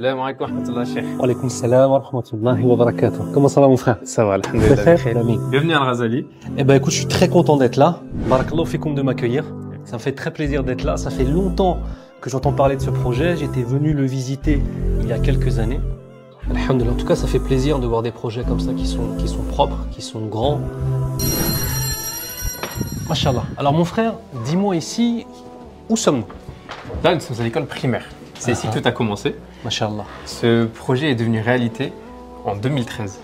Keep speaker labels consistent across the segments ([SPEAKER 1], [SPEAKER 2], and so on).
[SPEAKER 1] Salam alaikum wa rahmatullah, cheikh.
[SPEAKER 2] Wa alaykoum salam wa rahmatullahi wa barakatuh. Comment ça va mon frère?
[SPEAKER 1] Ça va, alhamdulillah. Bienvenue à Al-Ghazali.
[SPEAKER 2] Eh ben écoute, je suis très content d'être là. Barakallahu fikoum de m'accueillir. Ça me fait très plaisir d'être là. Ça fait longtemps que j'entends parler de ce projet. J'étais venu le visiter il y a quelques années. Alhamdulillah. En tout cas, ça fait plaisir de voir des projets comme ça qui sont propres, qui sont grands. Mashallah. Alors mon frère, dis-moi ici, où sommes-nous?
[SPEAKER 1] Là, nous sommes à l'école primaire. C'est ici que tout a commencé.
[SPEAKER 2] Mashallah.
[SPEAKER 1] Ce projet est devenu réalité en 2013.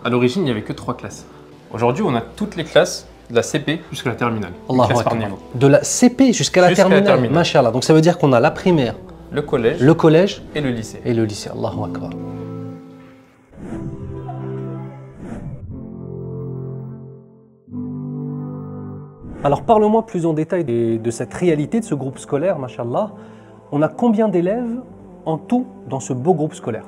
[SPEAKER 1] À l'origine, il n'y avait que 3 classes. Aujourd'hui, on a toutes les classes de la CP jusqu'à la terminale.
[SPEAKER 2] Allahu Akbar. De la CP jusqu'à la terminale. Mashallah. Donc ça veut dire qu'on a la primaire, le collège
[SPEAKER 1] et le lycée.
[SPEAKER 2] Allahu Akbar. Alors parle-moi plus en détail de cette réalité de ce groupe scolaire, mashallah. On a combien d'élèves en tout dans ce beau groupe scolaire?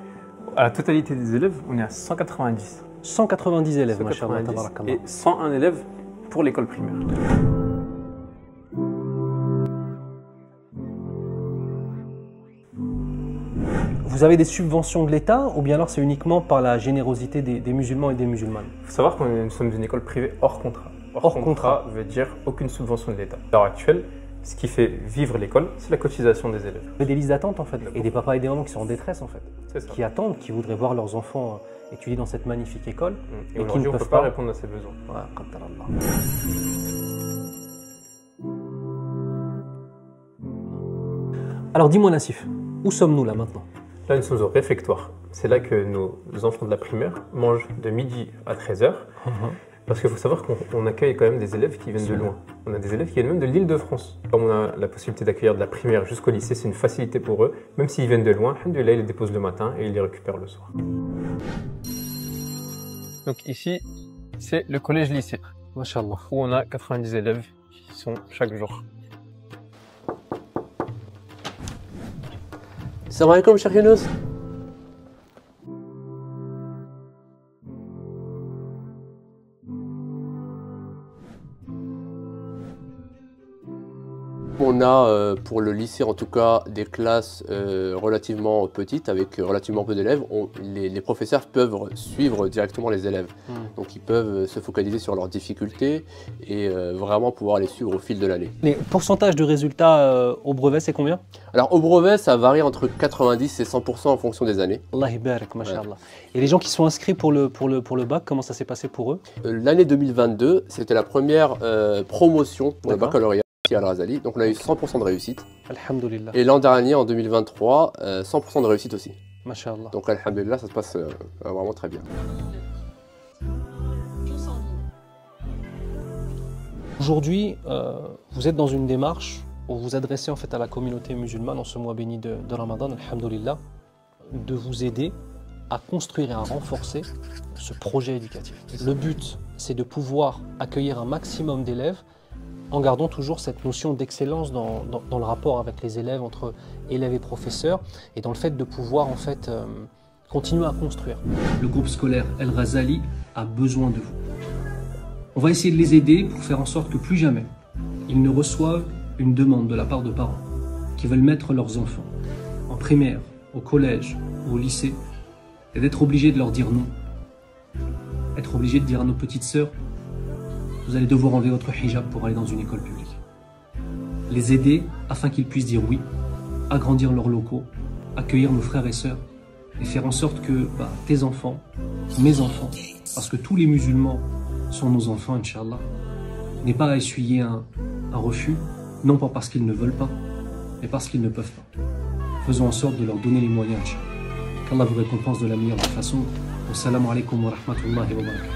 [SPEAKER 1] À la totalité des élèves, on est à 190.
[SPEAKER 2] 190 élèves,
[SPEAKER 1] 190 et 101 élèves pour l'école primaire.
[SPEAKER 2] Vous avez des subventions de l'État ou bien alors c'est uniquement par la générosité des musulmans et des musulmanes?
[SPEAKER 1] Il faut savoir que nous sommes une école privée hors contrat. Hors contrat veut dire aucune subvention de l'État. À l'heure actuelle, ce qui fait vivre l'école, c'est la cotisation des élèves.
[SPEAKER 2] Il y a des listes d'attente en fait, et des papas et des mamans qui sont en détresse en fait,
[SPEAKER 1] ça.
[SPEAKER 2] Qui attendent, qui voudraient voir leurs enfants étudier dans cette magnifique école.
[SPEAKER 1] Et qui ne peuvent pas répondre à ces besoins.
[SPEAKER 2] Ouais, alors dis-moi Nassif, où sommes-nous là maintenant?
[SPEAKER 1] Là nous sommes au réfectoire. C'est là que nos enfants de la primaire mangent de midi à 13h. Parce qu'il faut savoir qu'on accueille quand même des élèves qui viennent de loin. On a des élèves qui viennent même de l'Île-de-France. Comme on a la possibilité d'accueillir de la primaire jusqu'au lycée, c'est une facilité pour eux. Même s'ils viennent de loin, alhamdoulilah, ils les déposent le matin et ils les récupèrent le soir. Donc ici, c'est le collège-lycée.
[SPEAKER 2] Mashallah.
[SPEAKER 1] Où on a 90 élèves qui sont chaque jour.
[SPEAKER 3] Salam alaikum, Cheikh Younous. On a pour le lycée en tout cas des classes relativement petites avec relativement peu d'élèves. Les professeurs peuvent suivre directement les élèves. Donc ils peuvent se focaliser sur leurs difficultés et vraiment pouvoir les suivre au fil de l'année.
[SPEAKER 2] Les pourcentages de résultats au brevet, c'est combien?
[SPEAKER 3] Alors au brevet, ça varie entre 90 et 100% en fonction des années.
[SPEAKER 2] Allah barak, mashallah. Et les gens qui sont inscrits pour le bac, comment ça s'est passé pour eux?
[SPEAKER 3] L'année 2022, c'était la première promotion pour le baccalauréat à Al-Ghazali, donc on a eu 100% de réussite.
[SPEAKER 2] Alhamdulillah.
[SPEAKER 3] Et l'an dernier, en 2023, 100% de réussite aussi.
[SPEAKER 2] Mashallah.
[SPEAKER 3] Donc alhamdulillah, ça se passe vraiment très bien.
[SPEAKER 2] Aujourd'hui, vous êtes dans une démarche où vous vous adressez en fait à la communauté musulmane en ce mois béni de Ramadan, alhamdulillah, de vous aider à construire et à renforcer ce projet éducatif. Le but, c'est de pouvoir accueillir un maximum d'élèves en gardant toujours cette notion d'excellence dans le rapport avec les élèves, entre élèves et professeurs, et dans le fait de pouvoir en fait continuer à construire. Le groupe scolaire Al-Ghazali a besoin de vous. On va essayer de les aider pour faire en sorte que plus jamais ils ne reçoivent une demande de la part de parents qui veulent mettre leurs enfants en primaire, au collège ou au lycée, et d'être obligés de leur dire non. Être obligés de dire à nos petites sœurs: vous allez devoir enlever votre hijab pour aller dans une école publique. Les aider afin qu'ils puissent dire oui, agrandir leurs locaux, accueillir nos frères et sœurs et faire en sorte que tes enfants, mes enfants, parce que tous les musulmans sont nos enfants, Inch'Allah, n'aient pas à essuyer un refus, non pas parce qu'ils ne veulent pas, mais parce qu'ils ne peuvent pas. Faisons en sorte de leur donner les moyens, Inch'Allah. Qu'Allah vous récompense de la meilleure des façons. Wassalamu alaikum wa rahmatullahi wa barakatuh.